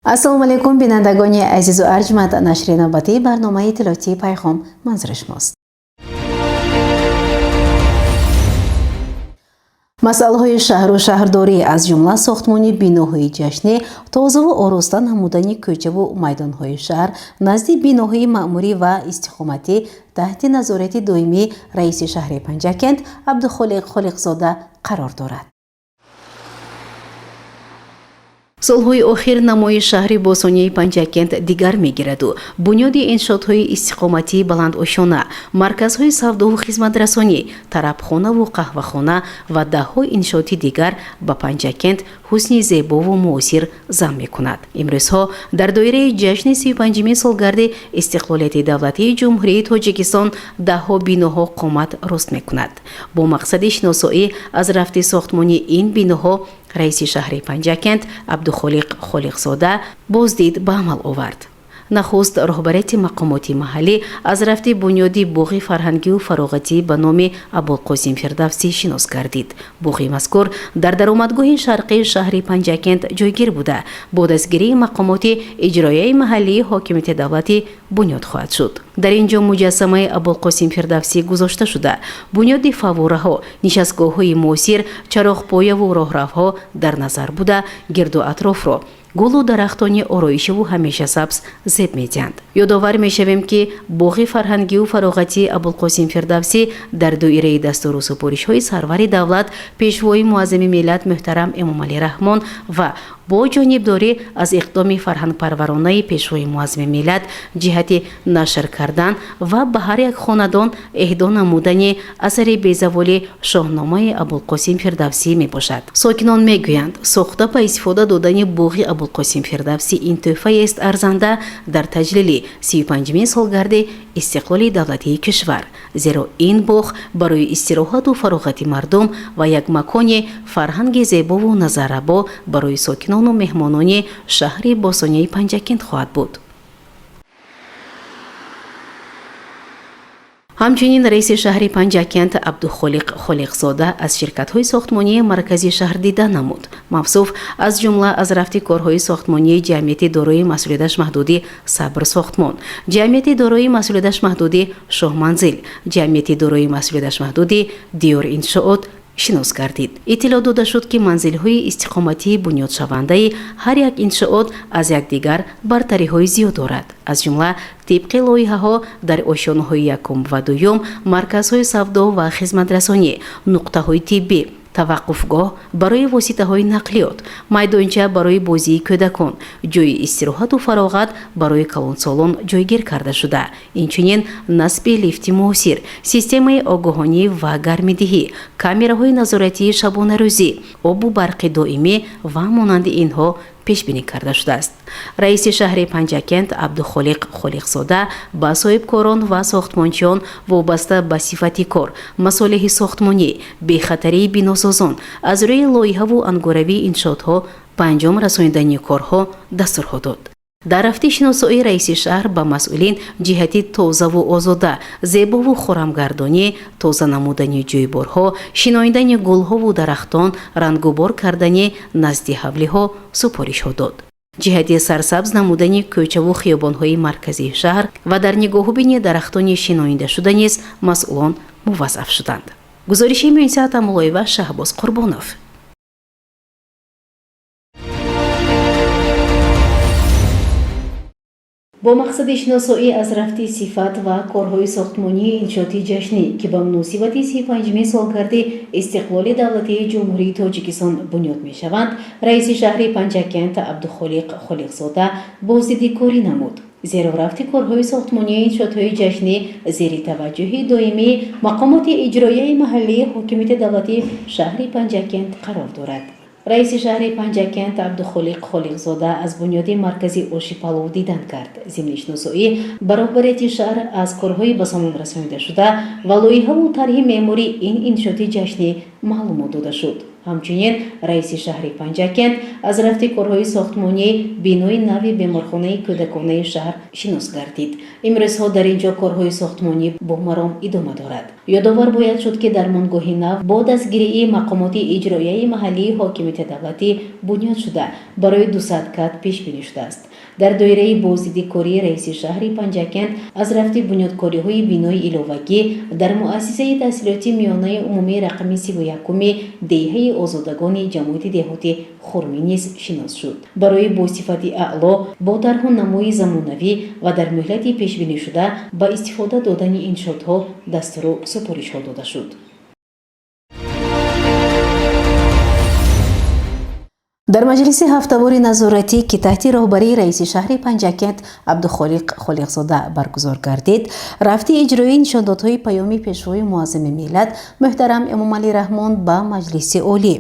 ассалому алайкум бинандагони азизу арҷманд, нашри навбатии барномаи иттилоотии пайғом манзури шумост. масъалаҳои шаҳру шаҳрдорӣ аз ҷумла сохтмони биноҳои ҷашнӣ, тозаву ороста намудани кӯчаву майдонҳои шаҳр назди биноҳои маъмурӣ ва истиқоматӣ таҳти назорати доимии раиси шаҳри Панҷакент Абдухолиқ Холиқзода қарор дорад. солҳои охир намои шаҳри босонияи Панҷакент дигар мегираду бунёди иншоотҳои истиқоматии баландошона, марказҳои савдову хизматрасонӣ, тарабхонаву қаҳвахона ва даҳҳо иншооти дигар ба Панҷакент ҳусни зебову муосир зам мекунад. имрӯзҳо дар доираи ҷашни 35-ми солгарди истиқлолияти давлатии ҷумҳурии Тоҷикистон даҳҳо биноҳо қомат рост мекунад. бо мақсади шиносоӣ аз рафти сохтмони ин биноҳо раиси шаҳри Панҷакент Абдухолиқ Холиқзода боздид ба амал овард. нахуст роҳбарияти мақомоти маҳаллӣ аз рафти бунёди буғи фарҳангиву фароғатӣ ба номи Абулқосим Фирдавсӣ шинос гардид. буғи мазкур дар даромадгоҳи шарқии шаҳри Панҷакент ҷойгир буда бо дастгирии мақомоти иҷроияи маҳаллии ҳокимияти давлатӣ бунёд хоҳад шуд. дар ин ҷо муҷассамаи Абулқосим Фирдавсӣ гузошта шуда бунёди фаввораҳо, нишастгоҳҳои муосир, чароғпояву роҳравҳо дар назар буда гирду атрофро гулу дарахтони ороишаву ҳамешасабз зеб медиҳанд. ёдовар мешавем ки боғи фарҳангиву фароғатии Абулқосим Фирдавсӣ дар доираи дастуру супоришҳои сарвари давлат пешвои муаззами миллат муҳтарам Эмомалӣ Раҳмон ва бо ҷонибдорӣ аз иқдоми фарҳангпарваронаи пешвои муаззами миллат ҷиҳати нашр кардан ва ба ҳар як хонадон эҳдо намудани асари безаволи шоҳномаи Абулқосим Фирдавсӣ мебошад. сокинон мегӯянд сохта ба истифода додани буғи Абулқосим Фирдавсӣ ин тӯҳфаест арзанда дар таҷлили 35-ми солгарди истиқлоли давлатии кишвар, зеро ин буғ барои истироҳату фароғати мардум ва як макони фарҳанги зебову назаррабо барои сокинону меҳмонони шаҳри босонияи Панҷакент хоҳад буд. ҳамчунин раиси шаҳри Панҷакент Абдухолиқ Холиқзода аз ширкатҳои сохтмонии маркази шаҳр дидан намуд. мавсуф аз ҷумла аз рафти корҳои сохтмонии ҷамъияти дорои масъулияташ маҳдуди Сабр сохтмон, ҷамъияти дорои масъулияташ маҳдуди Шоҳманзил, ҷамъияти дорои масъулияташ маҳдуди Диёр иншоот шинос гардид. иттилоъ дода шуд ки манзилҳои истиқоматии бунёдшавандаи ҳар як иншоот аз якдигар бартариҳои зиёд дорад. аз ҷумла тибқи лоиҳаҳо дар ошёнаҳои якум ва дуюм марказҳои савдо ва хизматрасонӣ, нуқтаҳои тиббӣ, таваққуфгоҳ барои воситаҳои нақлиёт, майдонча барои бозии кӯдакон, ҷойи истироҳату фароғат барои калонсолон ҷойгир карда шуда, инчунин насби лифти муосир, системаи огоҳонӣ ва гармидиҳӣ, камераҳои назоратии шабонарӯзӣ, обу барқи доимӣ ва монанди инҳо пешбинӣ карда шудааст. раиси шаҳри Панҷакент Абдухолиқ Холиқзода ба соҳибкорон ва сохтмончиён вобаста ба сифати кор, масолиҳи сохтмонӣ, бехатарии биносозон, аз рӯи лоиҳаву ангоравии иншоотҳо ба анҷом расонидани корҳо дастурҳо дод. дар рафти шиносоии раиси шаҳр ба масъулин ҷиҳати тозаву озода, зебову хӯрамгардонӣ, тоза намудани ҷӯйборҳо, шиноидани гулҳову дарахтон, рангубор кардани назди ҳавлиҳо супоришҳо дод. ҷиҳати сарсабз намудани кӯчаву хиёбонҳои марказии шаҳр ва дар нигоҳубини дарахтони шиноиндашуда низ масъулон муваззаф шуданд. гузориши Мюнсиат Амулоева, Шаҳбоз Қурбонов. бо мақсади шиносоӣ аз рафти сифат ва корҳои сохтмонии иншооти ҷашнӣ ки ба муносибати 35-ми солгарди истиқлоли давлатии ҷумҳурии Тоҷикистон бунёд мешаванд, раиси шаҳри Панҷакент Абдухолиқ Холиқзода боздиди корӣ намуд. зеро рафти корҳои сохтмонии иншоотҳои ҷашнӣ зери таваҷҷӯҳи доимии мақомоти иҷроияи маҳаллии ҳокимияти давлатии шаҳри Панҷакент қарор дорад. раиси шаҳри Панҷакент Абдухолиқ Холиқзода аз бунёди маркази оши палов дидан кард. зимни шиносоӣ ба роҳбарияти шаҳр аз корҳои ба самон расонидашуда ва лоиҳаву тарҳи меъмурии ин иншооти ҷашнӣ маълумот дода шуд. ҳамчунин раиси шаҳри Панҷакент аз рафти корҳои сохтмонии бинои нави беморхонаи кӯдаконаи шаҳр шинос гардид. имрӯзҳо дар ин ҷо корҳои сохтмонӣ бо маром идома дорад. ёдовар бояд шуд ки дармонгоҳи нав бо дастгирии мақомоти иҷроияи маҳаллии ҳокимияти давлатӣ бунёд шуда барои 200 кат пешбинӣ шудааст. дар доираи бозидикории раиси шаҳри Панҷакент аз рафти бунёдкориҳои бинои иловагӣ дар муассисаи таҳсилоти миёнаи умумии рақами 31-уми деҳаи озодагони ҷамоати деҳотӣ хурмӣ низ шинос шуд. барои босифати аъло бо тарҳу намои замонавӣ ва дар муҳлати пешбинишуда ба истифода додани иншоотҳо дастуру супоришҳо дода шуд. дар маҷлиси ҳафтавори назоратӣ ки таҳти роҳбарии раиси шаҳри Панҷакент Абдухолиқ Холиқзода баргузор гардид, рафти иҷроии нишондодҳои паёми пешвои муаззими миллат муҳтарам Эмомалӣ Раҳмон ба Маҷлиси олӣ,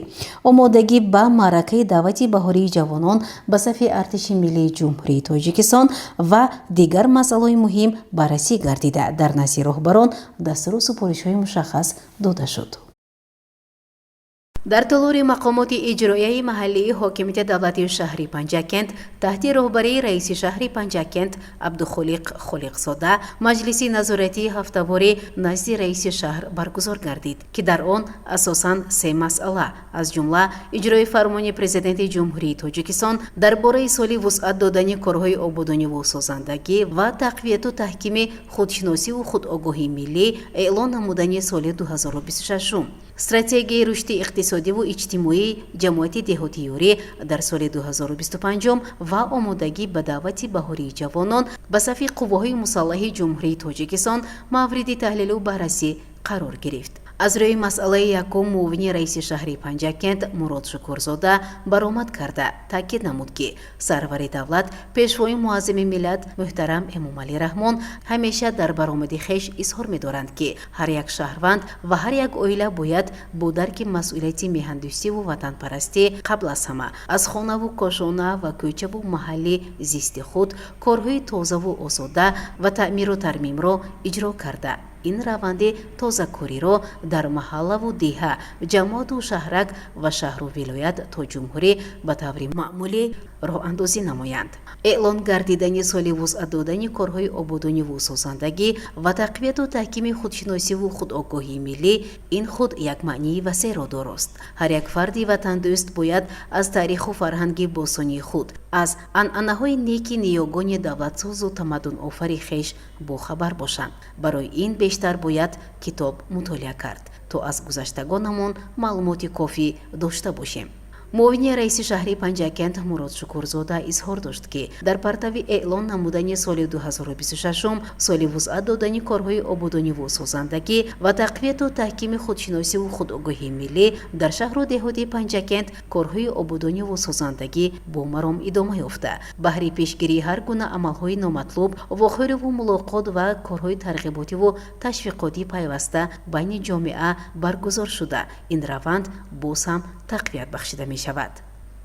омодагӣ ба маъракаи давати баҳории ҷавонон ба сафи артиши миллии ҷумҳурии Тоҷикистон ва дигар масъалаҳои муҳим баррасӣ гардида дар назди роҳбарон дастуру супоришҳои мушаххас дода шуд. дар толори мақомоти иҷроияи маҳаллии ҳокимияти давлатии шаҳри Панҷакент таҳти роҳбарии раиси шаҳри Панҷакент Абдухолиқ Холиқзода маҷлиси назоратии ҳафтаворӣ назди раиси шаҳр баргузор гардид, ки дар он асосан се масъала аз ҷумла иҷрои фармони президенти ҷумҳурии Тоҷикистон дар бораи соли вусъат додани корҳои ободониву созандагӣ ва тақвияту таҳкими худшиносиву худогоҳии миллӣ эълон намудани соли 2026, стратегияи рушди иқтисодиву иҷтимоии ҷамоати деҳотӣ ёрӣ дар соли 2025 ва омодагӣ ба даъвати баҳории ҷавонон ба сафи қувваҳои мусаллаҳи ҷумҳурии Тоҷикистон мавриди таҳлилу баррасӣ қарор гирифт. аз рӯи масъалаи якум муовини раиси шаҳри Панҷакент Мурод Шукурзода баромад карда таъкид намуд, ки сарвари давлат пешвои муаззими миллат муҳтарам Эмомалӣ Раҳмон ҳамеша дар баромади хеш изҳор медоранд, ки ҳар як шаҳрванд ва ҳар як оила бояд бо дарки масъулияти меҳандӯстиву ватанпарастӣ қабл аз ҳама аз хонаву кошона ва кӯчаву маҳалли зисти худ корҳои тозаву озода ва таъмиру тармимро иҷро карда ин раванди тозакориро дар маҳаллаву деҳа, ҷамоату шаҳрак ва шаҳру вилоят то ҷумҳурӣ ба таври маъмулӣ роҳандозӣ намоянд. эълон гардидани соли вусъат додани корҳои ободониву созандагӣ ва тақвияту таҳкими худшиносиву худогоҳии миллӣ ин худ як маънии васеъро дорост. ҳар як фарди ватандӯст бояд аз таъриху фарҳанги босонии худ, аз анъанаҳои неки ниёгони давлатсозу тамаддунофари хеш бохабар бошанд. барои ин бештар бояд китоб мутолиа кард, то аз гузаштагонамон маълумоти кофӣ дошта бошем. муовини раиси шаҳри Панҷакент Мурод Шукурзода изҳор дошт, ки дар партави эълон намудани соли 2026 соли вусъат додани корҳои ободониву созандагӣ ва тақвияту таҳкими худшиносиву худогоҳии миллӣ дар шаҳру деҳоти Панҷакент корҳои ободониву созандагӣ бо маром идома ёфта, баҳри пешгирии ҳар гуна амалҳои номатлуб, вохӯриву мулоқот ва корҳои тарғиботиву ташвиқотӣ пайваста байни ҷомеа баргузор шуда ин раванд боз ҳам тақвият бахшида мешавад.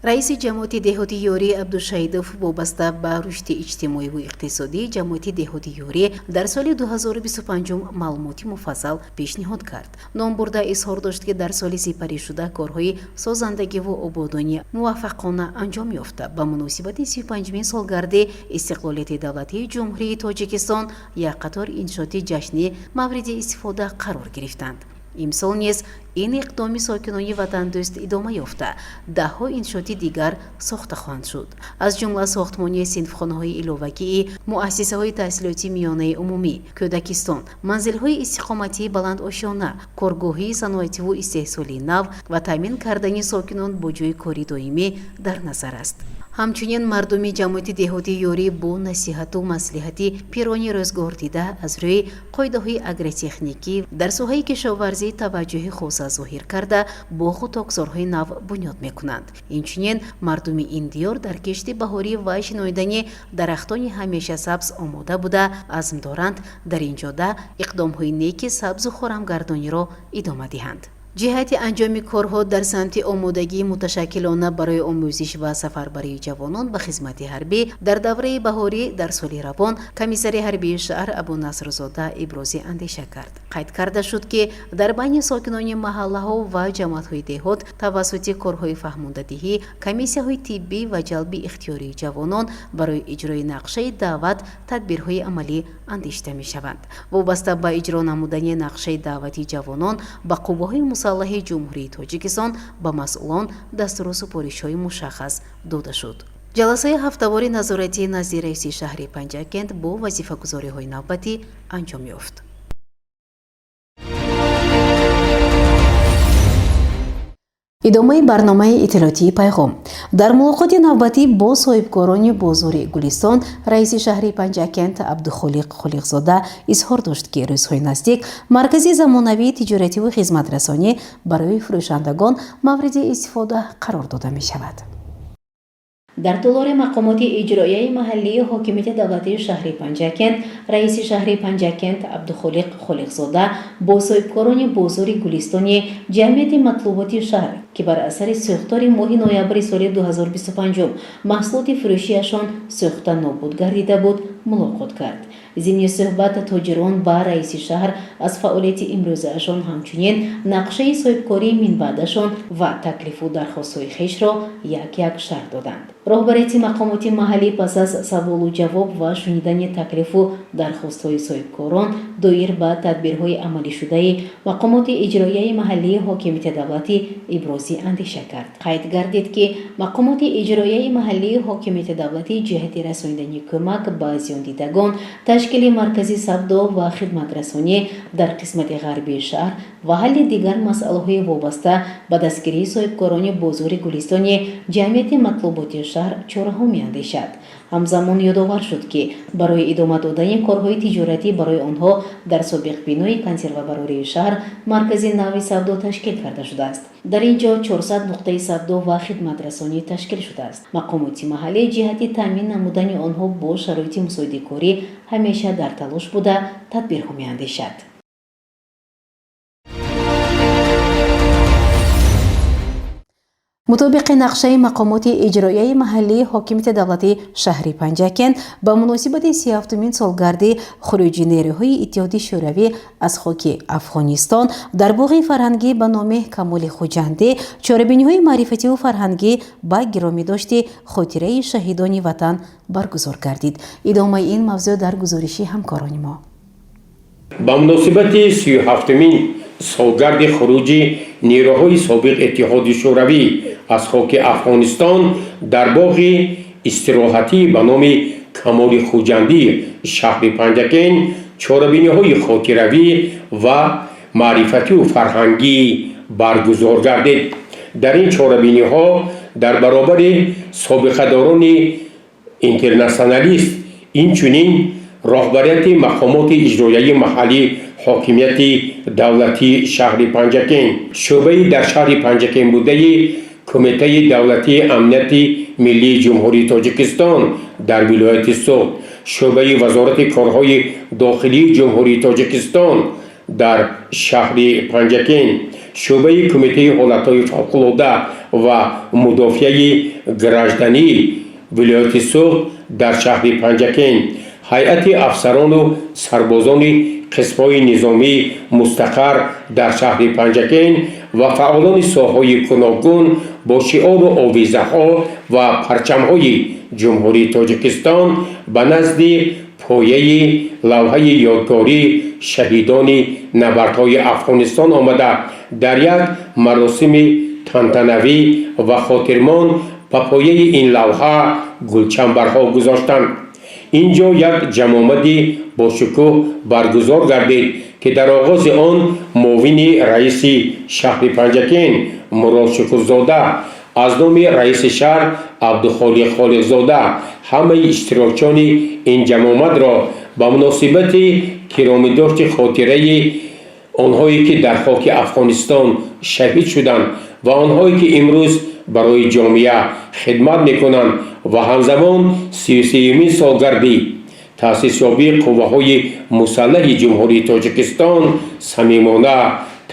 раиси ҷамоати деҳоти ёрӣ Абдушаҳидов вобаста ба рушди иҷтимоиву иқтисодии ҷамоати деҳоти ёрӣ дар соли 2025 маълумоти муфассал пешниҳод кард. ном бурда изҳор дошт, ки дар соли сипаришуда корҳои созандагиву ободонӣ муваффақона анҷом ёфта. ба муносибати 35-мин солгарди истиқлолияти давлатии ҷумҳурии Тоҷикистон як қатор иншооти ҷашнӣ мавриди истифода қарор гирифтанд. имсол низ ин иқдоми сокинони ватандӯст идома ёфта, даҳҳо иншооти дигар сохта хоҳанд шуд, аз ҷумла сохтмони синфхонаҳои иловагии муассисаҳои таҳсилоти миёнаи умумӣ, кӯдакистон, манзилҳои истиқоматии баландошона, коргоҳии саноативу истеҳсолии нав ва таъмин кардани сокинон бо ҷойи кори доимӣ дар назар аст. ҳамчунин мардуми ҷамоати деҳоти ёрӣ бо насиҳату маслиҳати пирони рӯзгор дида аз рӯи қоидаҳои агротехникӣ дар соҳаи кишоварзӣ таваҷҷӯҳи хоса зоҳир карда боғу токзорҳои нав бунёд мекунанд. инчунин мардуми ин диёр дар кишти баҳорӣ ва шиноидани дарахтони ҳамеша сабз омода буда азм доранд дар ин ҷода иқдомҳои неки сабзу хорамгардониро идома диҳанд. ҷиҳати анҷоми корҳо дар самти омодагии муташаккилона барои омӯзиш ва сафарбарии ҷавонон ба хизмати ҳарбӣ дар давраи баҳорӣ дар соли равон комиссари ҳарбии шаҳр Абунасрзода ибрози андеша кард. қайд карда шуд ки дар байни сокинони маҳаллаҳо ва ҷамоатҳои деҳот тавассути корҳои фаҳмондадиҳӣ, комиссияҳои тиббӣ ва ҷалби ихтиёрии ҷавонон барои иҷрои нақшаи даъват тадбирҳои амалӣ андешта мешаванд. Вобаста ба иҷро намудани нақшаи даъвати ҷавонон ба қувваҳои мусаллаҳи ҷумҳурии Тоҷикистон ба масъулон дастуру супоришҳои мушаххас дода шуд. ҷаласаи ҳафтавори назоратии назди раиси шаҳри Панҷакент бо вазифагузориҳои навбатӣ анҷом ёфт. идомаи барномаи иттилоотии пайғом. дар мулоқоти навбатӣ бо соҳибкорони бозори Гулистон, раиси шаҳри Панҷакент Абдухолиқ Холиқзода изҳор дошт ки рӯзҳои наздик маркази замонавии тиҷоративу хизматрасонӣ барои фурӯшандагон мавриди истифода қарор дода мешавад. дар толори мақомоти иҷроияи маҳаллии ҳокимияти давлатии шаҳри Панҷакент, раиси шаҳри Панҷакент Абдухолиқ Холиқзода бо соҳибкорони бозори Гулистони ҷамъияти матлуботи шаҳр, ки бар асари сӯхтори моҳи ноябри соли 2025 маҳсулоти фурӯшиашон сӯхта нобуд гардида буд, мулоқот кард. зимни суҳбат тоҷирон ба раиси шаҳр аз фаъолияти имрӯзаашон, ҳамчунин нақшаи соҳибкории минбаъдашон ва таклифу дархостҳои хешро як-як шарҳ доданд. роҳбарияти мақомоти маҳаллӣ пас аз саволу ҷавоб ва шунидани таклифу дархостҳои соҳибкорон доир ба тадбирҳои амалишудаи мақомоти иҷроияи маҳаллии ҳокимияти давлатӣ ибрози андеша кард. қайд гардид ки мақомоти иҷроияи маҳаллии ҳокимияти давлатӣ ҷиҳати расонидани кӯмак ба зиёндидагон ташкили маркази савдо ва хидматрасонӣ дар қисмати ғарбии шаҳр ва ҳалли дигар масъалаҳои вобаста ба дастгирии соҳибкорони бозори Гулистони ҷамъияти матлуботи шаҳр чораҳо меандешад. ҳамзамон ёдовар шуд ки барои идома додани корҳои тиҷоратӣ барои онҳо дар собиқ бинои консервабарории шаҳр маркази нави савдо ташкил карда шудааст. дар ин ҷо 400 нуқтаи савдо ва хидматрасонӣ ташкил шудааст. мақомоти маҳаллӣ ҷиҳати таъмин намудани онҳо бо шароити мусоидикорӣ ҳамеша дар талош буда тадбирҳо меандешад. мутобиқи нақшаи мақомоти иҷроияи маҳаллии ҳокимияти давлатии шаҳри Панҷакент ба муносибати 37-мин солгарди хуруҷи нерӯҳои Иттиҳоди шӯравӣ аз хоки Афғонистон дар боғи фарҳангӣ ба номи Камоли Хуҷандӣ чорабиниҳои маърифативу фарҳангӣ ба гиромидошти хотираи шаҳидони ватан баргузор гардид. идомаи ин мавзӯъ дар гузориши ҳамкорони мо. ба муносибати 37-мин солгарди хуруҷи нерӯҳои собиқ Иттиҳоди шӯравӣ аз хоки Афғонистон дар боғи истироҳатӣ ба номи Камоли Хуҷандӣ шаҳри Панҷакент чорабиниҳои хотиравӣ ва маърифативу фарҳангӣ баргузор гардид. дар ин чорабиниҳо дар баробари собиқадорони интернационалист, инчунин роҳбарияти мақомоти иҷроияи маҳаллии ҳокимияти давлатии шаҳри Панҷакент, шӯъбаи дар шаҳри Панҷакент будаи кумитаи давлатии амнияти миллии ҷумҳурии Тоҷикистон дар вилояти Суғд, шӯъбаи вазорати корҳои дохилии ҷумҳурии Тоҷикистон дар шаҳри Панҷакент, шӯъбаи кумитаи ҳолатҳои фавқулода ва мудофиаи граждании вилояти Суғд дар шаҳри Панҷакент, ҳайати афсарону сарбозони қисмҳои низомии мустақар дар шаҳри Панҷакент ва фаъолони соҳаҳои гуногун бо шиору овизаҳо ва парчамҳои ҷумҳурии Тоҷикистон ба назди пояи лавҳаи ёдгории шаҳидони набардҳои Афғонистон омада дар як маросими тантанавӣ ва хотирмон ба пояи ин лавҳа гулчамбарҳо гузоштанд. ин ҷо як ҷамомади бошукӯҳ баргузор гардид ки дар оғози он муовини раиси шаҳри Панҷакент Мурод Шукурзода аз номи раиси шаҳр Абдухолиқ Холиқзода ҳамаи иштирокчони ин ҷамоматро ба муносибати киромидошти хотираи онҳое ки дар хоки Афғонистон шаҳид шуданд ва онҳое ки имрӯз барои ҷомеа хидмат мекунанд ва ҳамзамон 33-мин солгарди таъсисёбии қувваҳои мусаллаҳи ҷумҳурии Тоҷикистон самимона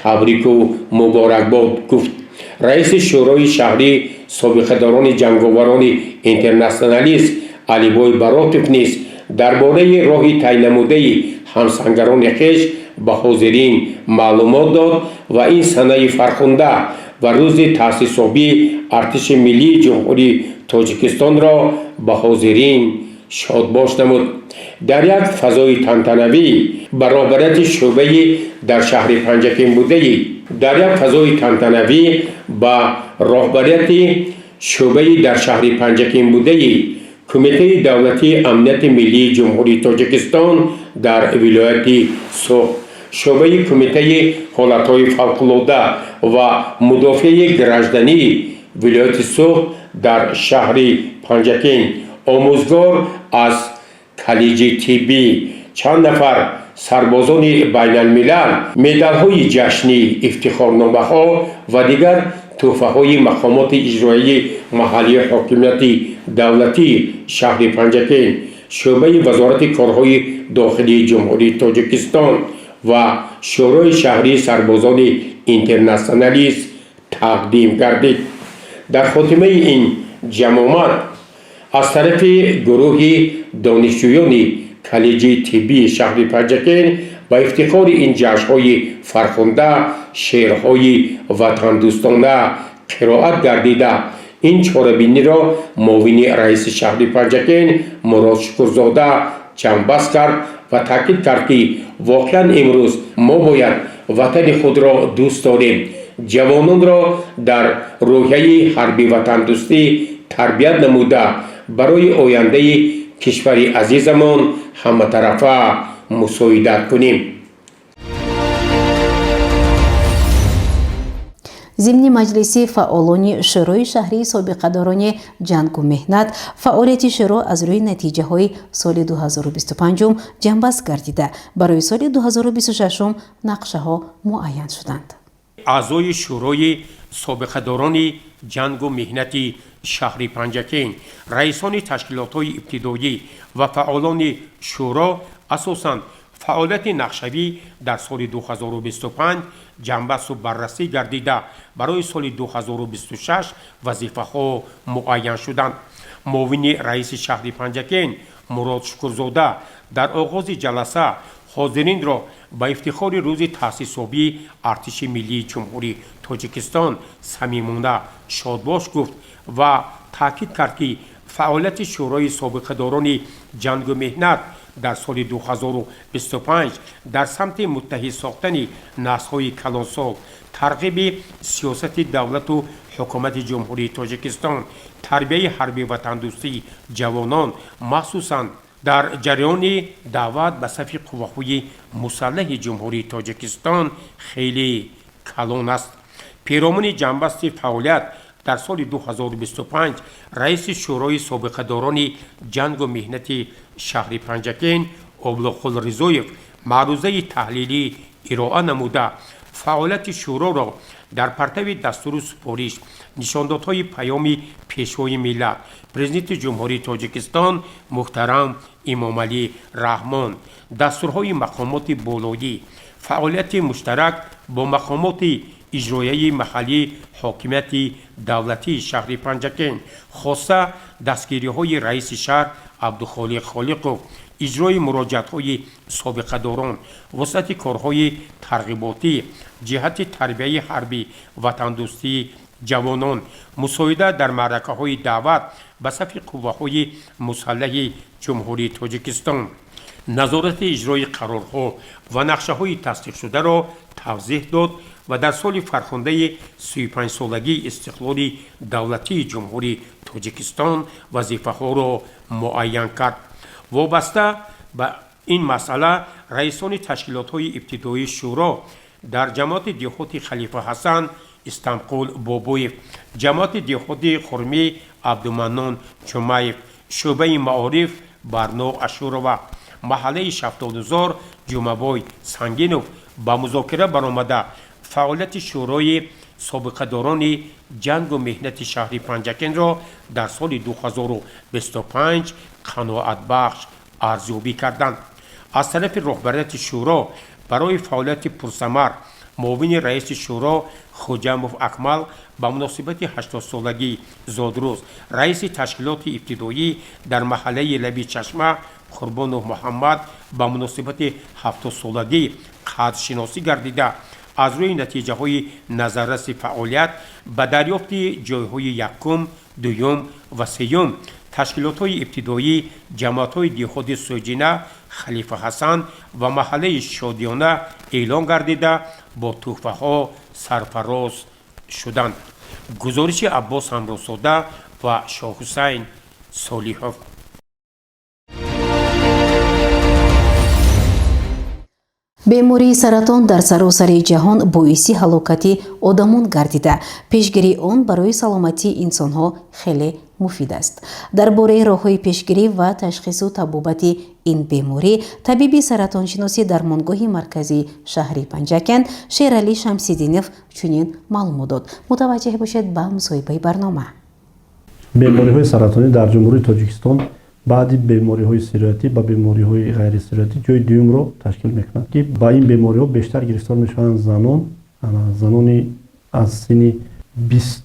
تبریک و مبارکباد گفت. رئیس شورای شهری سابقه‌داران جنگاوران اینترنشنالیست علیبای براتوف نیز درباره راه طی نموده همسنگران خویش به حاضرین معلومات داد و این سنه فرخنده و روز تأسیسیابی ارتش ملی جمهوری تاجیکستان را به حاضرین شادباش نمود. در یک فضای تنتنوی برابریت شعبه در شهر پنجکین بوده کمیته دولتی امنیت ملی جمهوری تاجیکستان در ولایت سوخ، شعبه کمیته حالتهای فوق‌العاده و مدافع گراجدنی ولایت سوخ در شهر پنجکین، آموزگار از کالج طبی، چند نفر سربازان بین الملل، مدال‌های جشنی، افتخارنامه‌ها و دیگر تحفه‌های مقامات اجرایی محلی حاکمیت دولتی شهر پنجکین، شعبه وزارت کارهای داخلی جمهوری تاجیکستان و شورای شهری سربازان اینترنشنالیست تقدیم گردید. در خاتمه این جمع آمد از طرف گروه دانشجویان کالج طبی شهر پنجکین با افتخار این جشن‌های فرخنده شعرهای وطن دوستانه قرائت گردیده. این چاره‌بینی را معاون رئیس شهر پنجکین مراد شکرزاده جنببست کرد و تاکید کرد که واقعا امروز ما باید وطن خود را دوست داریم، جوانان را در روحیه حربی وطن دوستی تربیت نموده برای آینده کشور عزیزمان همطرفه مساعدت کنیم. ضمن مجلسی فعالان شورای شهری سابقه‌داران جنگ و مهنت فعالیت شورا از روی نتیجه های سال 2025 جنببست گردیده برای سال 2026 نقشه ها معین شدند. اعضای شورای سابقه‌داران جنگ و مهنت شهر پنجکین، رئیسان تشکیلات‌های ابتدایی و فعالان شورا اساساً فعالیت نقشه‌ای در سال 2025 جنببست و بررسی گردیده برای سال 2026 وظیفه‌ها معین شدند. معاون رئیس شهر پنجکین مراد شکرزاده در آغاز جلسه حاضرین را با افتخار روز تأسیسیابی ارتش ملی جمهوری تاجیکستان صمیمانه شادباش گفت و تاکید کرد که فعالیت شورای سابقه‌داران جنگ و مهنت در سال 2025 در سمت متحد ساختن نسل‌های کلانسال، ترغیب سیاست دولت و حکومت جمهوری تاجیکستان، تربیت حربی وطن دوستی جوانان مخصوصاً در جریان دعوت به صف قواهای مسلح جمهوری تاجیکستان خیلی کلان است. پیرامون جنببست فعالیت در سال 2025 رئیس شورای سابقه‌داران جنگ و مهنت شهر پنجکین ابوالخیر رضایف معروضه تحلیلی ارائه نموده فعالیت شورا را در پرتو دستور سپارش نشاندادهای پیام پیشوای ملت پرزیدنت جمهوری تاجیکستان محترم امام علی رحمان، دستورهای مقامات بالایی، فعالیت مشترک با مقامات اجرایی محلی حاکمیت دولتی شهر پنجکین، خاصه دستگیری‌های رئیس شهر عبدالخالق خالقوف، اجرای مراجعت‌های سابقه‌داران، وسعت کارهای ترغیباتی جهت تربیت حربی وطن دوستی جوانان، مساعده در معرکه‌های دعوت به صف قواهای مسلح جمهوری تاجیکستان، نظارت اجرای قرارها و نقشه‌های تصدیق شده را توضیح داد و در سال فرخنده 35 سالگی استقلال دولتی جمهوری تاجیکستان وظیفه‌ها را معین کرد. وابسته به این مسئله رئیسان تشکیلات‌های ابتدایی شورا در جماعت دیهات خلیفه حسن استنقل بابویف، جماعت دیهات خرمی عبدالمنان جمعیف، شعبه معارف برنا اشورова، محله شفتالزار جمعبای سنگینوف با مذاکره برآمده فعالیت شورای سابقه‌داران جنگ و مهنت شهر پنجکین را در سال 2025 قناعت بخش ارزیابی کردند. از طرف رهبریت شورا برای فعالیت پرثمر معاون رئیس شورا خوجامов اکمل با مناسبت 80 سالگی زادروز رئیس تشکیلات ابتدایی در محله لبی چشمه قربانов محمد با مناسبت 70 سالگی قدرشناسی گردیده از روی نتیجه های نظررس فعالیت به دریافت جایهای یکم، دوم و سوم تشکیلات های ابتدایی جماعت های دیهات سوجینه، خلیفه حسن و محله شادیانه اعلان گردیده با تحفه ها سرفراز شدند. گزارش عباس همراساده و شاه حسین صالحов. бемории саратон дар саросари ҷаҳон боиси ҳалокати одамон гардида пешгирии он барои саломатии инсонҳо хеле муфид аст. дар бораи роҳҳои пешгирӣ ва ташхису табобати ин беморӣ табиби саратоншиноси дармонгоҳи марказии шаҳри панҷакент шералӣ шамсиддинов чунин маълумот дод. мутаваҷҷеҳ бошед ба мусоҳибаи барнома. бемориҳои саратонӣ дар ҷумҳурии тоҷикистон баъди бемориҳои сироятӣ ба бемориҳои ғайрисироятӣ ҷойи дуюмро ташкил мекунад ки ба ин бемориҳо бештар гирифтор мешаванд занони аз синни 20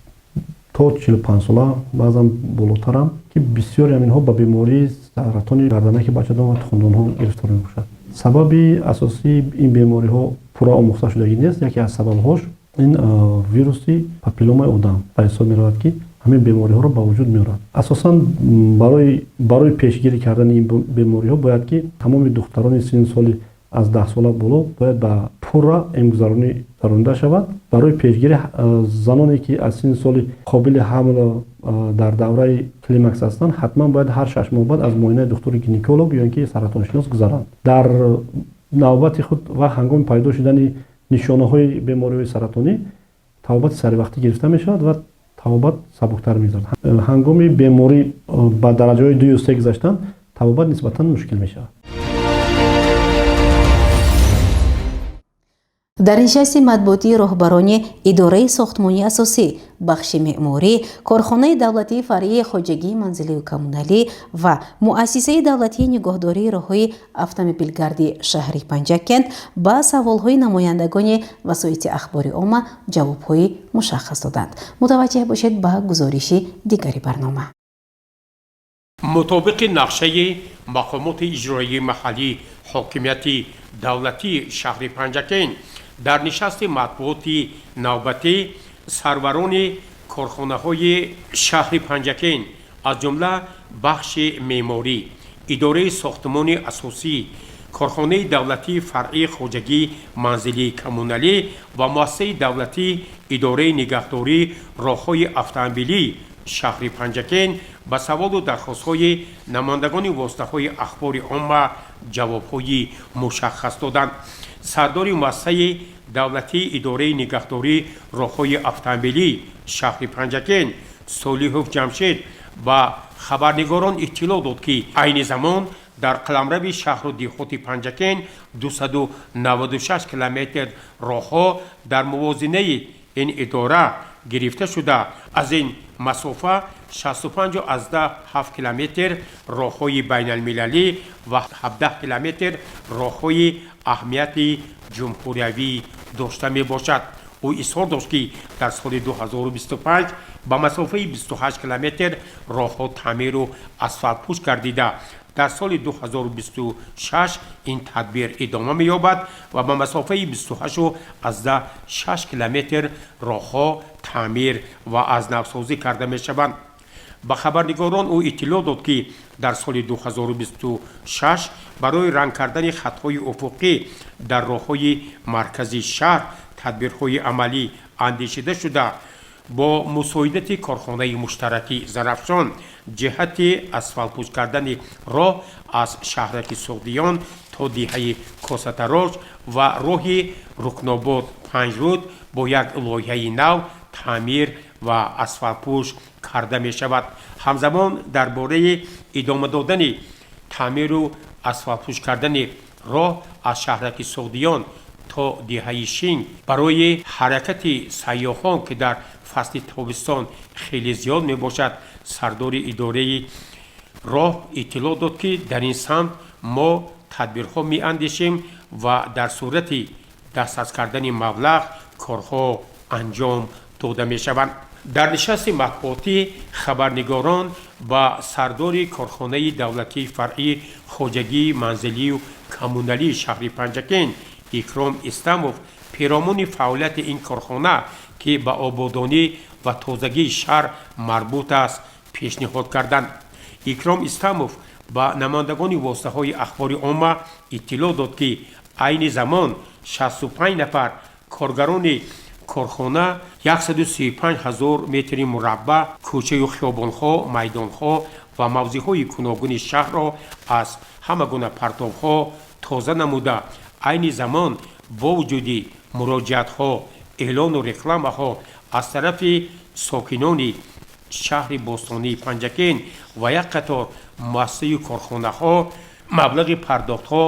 то 45 сола баъзан болотарам ки бисёри ҳаминҳо ба бемории саратони гарданаки бачадон ва тухмдонҳо гирифтор мебошад. сабаби асосии ин бемориҳо пурра омӯхта шудагӣ нест. яке аз сабабҳош ин вируси папилломаи одам ба ҳисоб меравад ки ҳамин бемориҳоро ба вуҷуд меорад. асосан барои пешгирӣ кардани ин бемориҳо бояд ки тамоми духтарони синни соли аз 10 сола боло бояд ба пурра эмгузаронӣ заронида шавад. барои пешгирӣ заноне ки аз синни соли қобили ҳамл дар давраи климакс ҳастанд ҳатман бояд ҳар 6 моҳ баъд аз муоинаи духтури гинеколог ё ин ки саратоншинос гузаранд. дар навбати худ ва ҳангоми пайдо шудани нишонаҳои бемориҳои саратонӣ табобати саривақтӣ гирифта мешавад ва табобат сабуктар мегузарад. ҳангоми беморӣ ба дараҷаҳои 2 ё 3 гузаштан табобат нисбатан мушкил мешавад. дар нишасти матбуотии роҳбарони идораи сохтмонии асосӣ, бахши меъморӣ, корхонаи давлатии фаръии хоҷагии манзилию коммуналӣ ва муассисаи давлатии нигоҳдории роҳҳои автомобилгарди шаҳри Панҷакент ба саволҳои намояндагони васоити ахбори омма ҷавобҳои мушаххас доданд. мутаваҷҷеҳ бошед ба гузориши дигари барнома. مطابق نقشه مقامات اجرایی محلی حاکمیت دولتی شهر پنجکین در نشست مطبوعاتی نوبتی سروران کارخانه های شهر پنجکین از جمله بخش معماری، اداره ساختمان اساسی، کارخانه دولتی فرعی خواجگی منزلی کمونالی و مؤسسه دولتی اداره نگهداری راههای اتومبیلی شهر پنجکین با سوال و درخواست‌های نمایندگان واسطه‌های اخبار عامه جواب‌های مشخص دادند. سردار مؤسسه دولتی اداره نگهداری راههای اتومبیلی شهر پنجکین صالحов جمشید با خبرنگاران اطلاع داد که عین زمان در قلمرو شهر و دیهات پنجکین 296 کیلومتر راهها در موازنه این اداره گرفته شده. از این مسافه 65.7 کیلومتر راههای بین المللی و 17 کیلومتر راههای اهمیت جمهوری داشته می باشد. او اظهار داشت که در سال 2025 با مسافه 28 کیلومتر راهها تعمیر و اسفالت پوش گردیده. در سال 2026 این تدبیر ادامه می‌یابد و با مسافه 28.6 کیلومتر راهها تعمیر و از نوسازی کرده می‌شوند. با خبرنگاران او اطلاع داد که در سال 2026 برای رنگ کردن خطهای افقی در راههای مرکزی شهر تدبیرهای عملی اندیشیده شده. با مساعدت کارخانه مشترکی زرافشان جهت اسفالت پوش کردن راه از شهرک سغدیان تا دیهه کاساتراش و راه رکناباد 5 رود با یک لایحه نو تعمیر و اسفالت پوش کرده می شود. همزمان درباره ادامه دادن تعمیر و اسفالت پوش کردن راه از شهرک سغدیان تا دیهه شینگ برای حرکت سیاحان که در فصل تابستان خیلی زیاد می باشد سردار اداره راه اطلاع داد که در این سمت ما تدبیرها می اندیشیم و در صورت дастрас кардани маблағ корҳо анҷом дода мешаванд. дар нишасти матбуотӣ хабарнигорон ба сардори корхонаи давлатии фаръии хоҷагии манзилию коммуналии шаҳри Панҷакен Икром Истамов пиромони фаъолияти ин корхона ки ба ободонӣ ва тозагии шаҳр марбут аст пешниҳод карданд. Икром Истамов ба намояндагони воситаҳои ахбори омма иттилоъ дод ки айни замон 65 нафар коргарони корхона 135 000 метри мураббаъ кӯчаю хиёбонҳо, майдонҳо ва мавзеъҳои гуногуни шаҳрро аз ҳама гуна партовҳо тоза намуда, айни замон бо вуҷуди муроҷиатҳо, эълону рекламаҳо аз тарафи сокинони шаҳри бостонии Панҷакен ва як қатор муассисаyu корхонаҳо маблағи пардохтҳо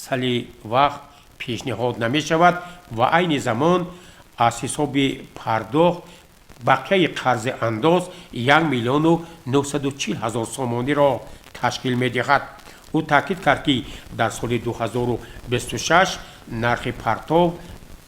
сали вақт пешниҳод намешавад ва айни замон аз ҳисоби пардохт бақияи қарзи андоз 1 940 000 сомониро ташкил медиҳад. ӯ таъкид кард ки дар соли 2026 нархи партов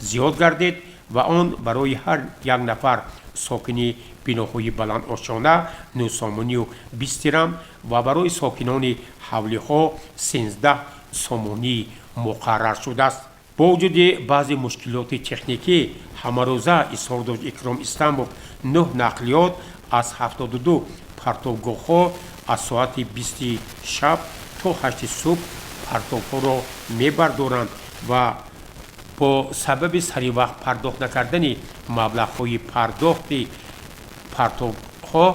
зиёд гардид ва он барои ҳар як нафар сокини биноҳои баландошона 9 сомонию 20 дирам ва барои сокинони ҳавлиҳо 13 сомонӣ муқаррар шудааст. бо вуҷуди баъзе мушкилоти техникӣ ҳамарӯза изҳор дошт Икром Истамов 9 нақлиёт аз 72 партовгоҳҳо аз соати 20 шаб то 8 субҳ партовҳоро мебардоранд ва бо сабаби саривақт пардохт накардани маблағҳои пардохти партовҳо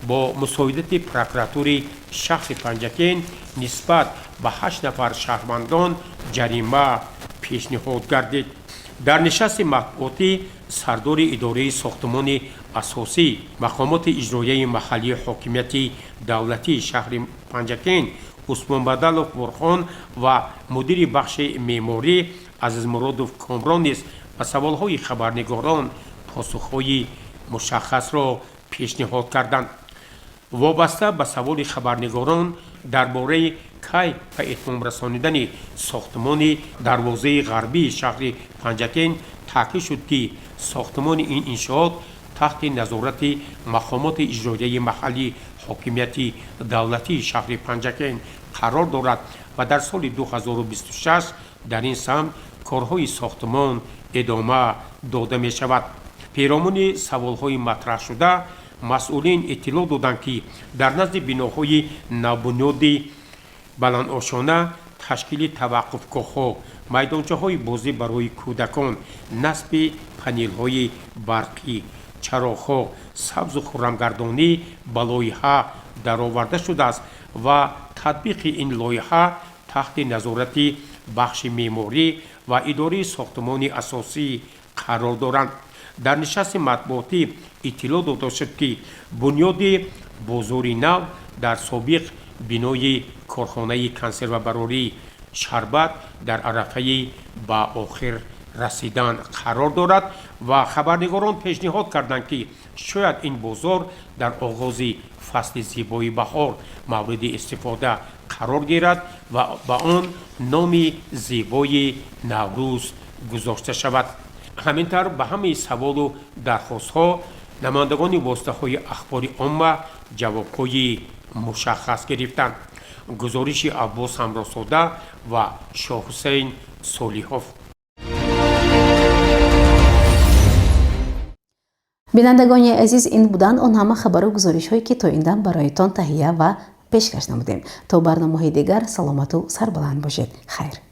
бо мусоидати прокуратури шахри Панҷакен нисбат ба 8 нафар шаҳрвандон ҷарима пешниҳод гардид. дар нишасти матбуотӣ сардори идораи сохтмони асосӣ мақомоти иҷроияи маҳаллии ҳокимияти давлатии шаҳри Панҷакен Усмонбадалов Бурхон ва мудири бахши меъморӣ Азизмуродов Комрон низ ба саволҳои хабарнигорон посухҳои мушаххасро пешниҳод карданд. вобаста ба саволи хабарнигорон дар бораи кай ба этмом расонидани сохтмони дарвозаи ғарбии шаҳри Панҷакен таъкид шуд ки сохтмони ин иншоот таҳти назорати мақомоти иҷроияи маҳаллии ҳокимияти давлатии шаҳри Панҷакен қарор дорад ва дар соли 2026 дар ин самт корҳои сохтмон идома дода мешавад. пиромони саволҳои матраҳшуда масъулин иттилоъ доданд ки дар назди биноҳои навбунёди баландошона ташкили таваққуфгоҳҳо, майдончаҳои бозӣ барои кӯдакон, насби панелҳои барқӣ, чароғҳо, сабзу хуррамгардонӣ ба лоиҳа дароварда шудааст ва татбиқи ин лоиҳа таҳти назорати бахши меъморӣ ва идораи сохтмони асосӣ қарор доранд. дар нишасти матбуотӣ иттилоъ дода шуд ки бунёди бозори нав дар собиқ бинои корхонаи консервабарории шарбат дар арафаи ба охир расидан қарор дорад ва хабарнигорон пешниҳод карданд ки шояд ин бозор дар оғози фасли зебои баҳор мавриди истифода қарор гирад ва ба он номи зебои Наврӯз гузошта шавад. ҳаминтар ба ҳамаи саволу дархостҳо намояндагони воситаҳои ахбори омма ҷавобҳои мушаххас гирифтанд. гузориши Аббос Ҳамросода ва Шоҳҳусейн Солиҳов. бинандагони азиз, ин буданд он ҳама хабару гузоришҳое ки то ин дам бароятон таҳия ва пешкаш намудем. то барномаҳои дигар саломату сарбаланд бошед. хайр.